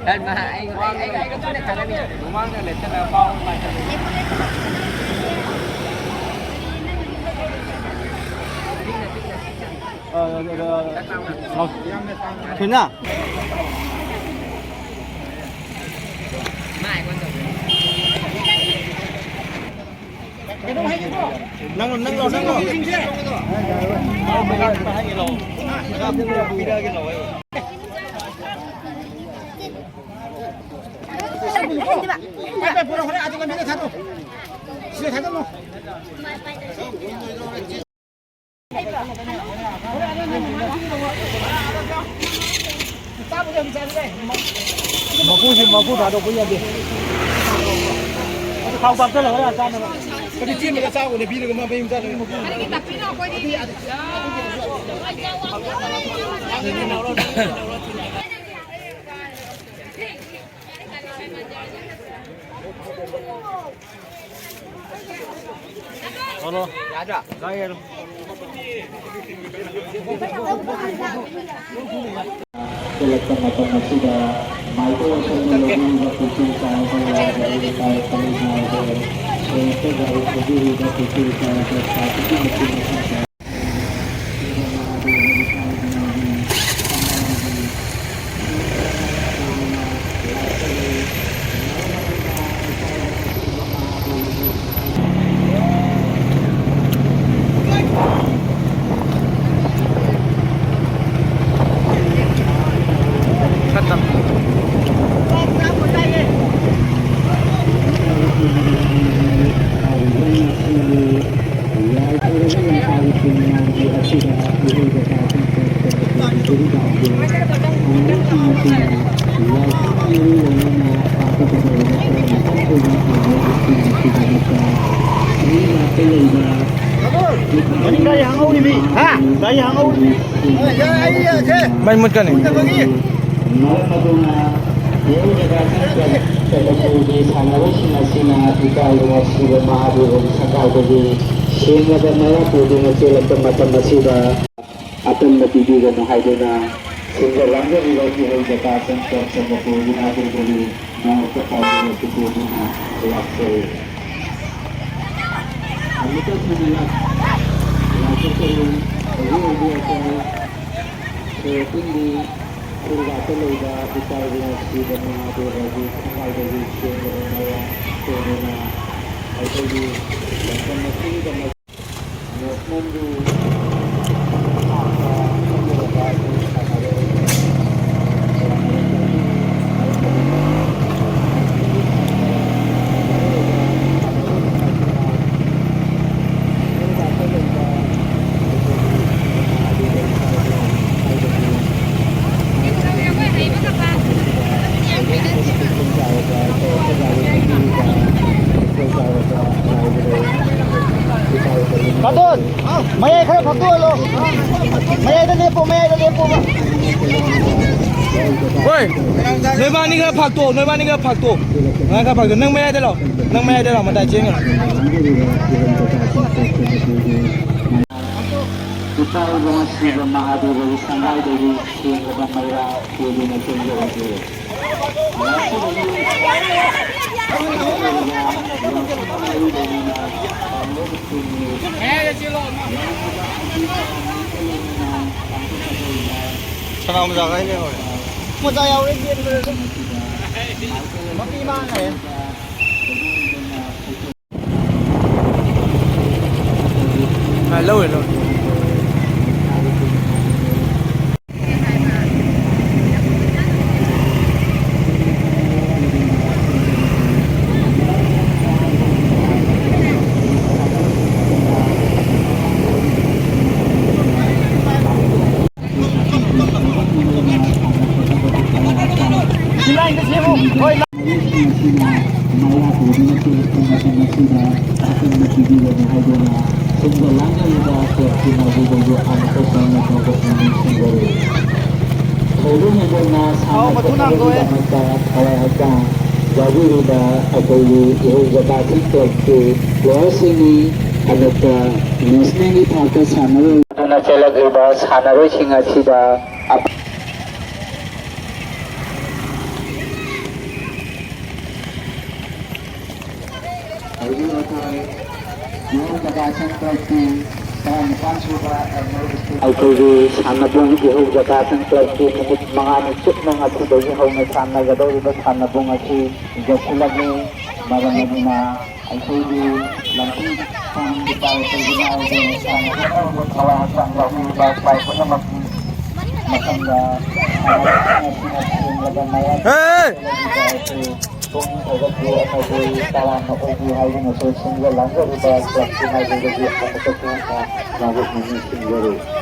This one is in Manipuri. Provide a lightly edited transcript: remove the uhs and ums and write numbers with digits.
Dan mà anh có chút này thằng này đúng không? Để cho là bao mà thế nào mai quan trọng nâng lò mà phu thả đồ bây giờ đi không bằng cái là sao mà cái đi chiên mà sao của để bị được mà bây giờ được cái tập pin nào quay đi Ano? Kaya no. Teman-teman sudah mahu sebelum waktu saya dari pernikahan itu dari berdiri dari saya saat itu mungkin Main mood ka nih. akan matidigan ng haidona sehingga langgar dilagi ay batasan sa mga ginagawa dali ng kapatid na tutunan na waktu. Ang ito sa nila, waktu sa yung pag-iuwi ako hindi kurgato lang ba bitaw na sila mga duragi ang haidona siya na mga tutunan na ay pwede ang matidigan na mundo Patun, maya kaya patun lo. Maya dah lepo ba? Woi, nơi ba ni cái phạc tổ, ngay cái phạc tổ, nâng maya đây lo, mà đại chiến à? Kita ulang sudah mahadu dari sangai dari sehingga mereka kiri macam itu. Sao mà ra cái này rồi? Một giờ yêu đến rồi. Mất đi mang này. Lâu rồi. Jadi kita akan diusahakan untuk sini ada nasional partai sana. Karena celak iba sana singa sida. Jadi yung Jagasan Club Team sa Mukan Suba ay pwede sana pong ihong Jagasan Club Team mga nitsip mga sido ihong na sana gado iba sana pong si Jasulag ni marami na ay pwede lanting kung di tayo pwede na ay din sana kung kawasan lang yung bagay ko na maganda Hey! kung agad po ako po talang ako buhay na sa single lang, pero ba, club ko na gagawin ako sa mga bago na yung single.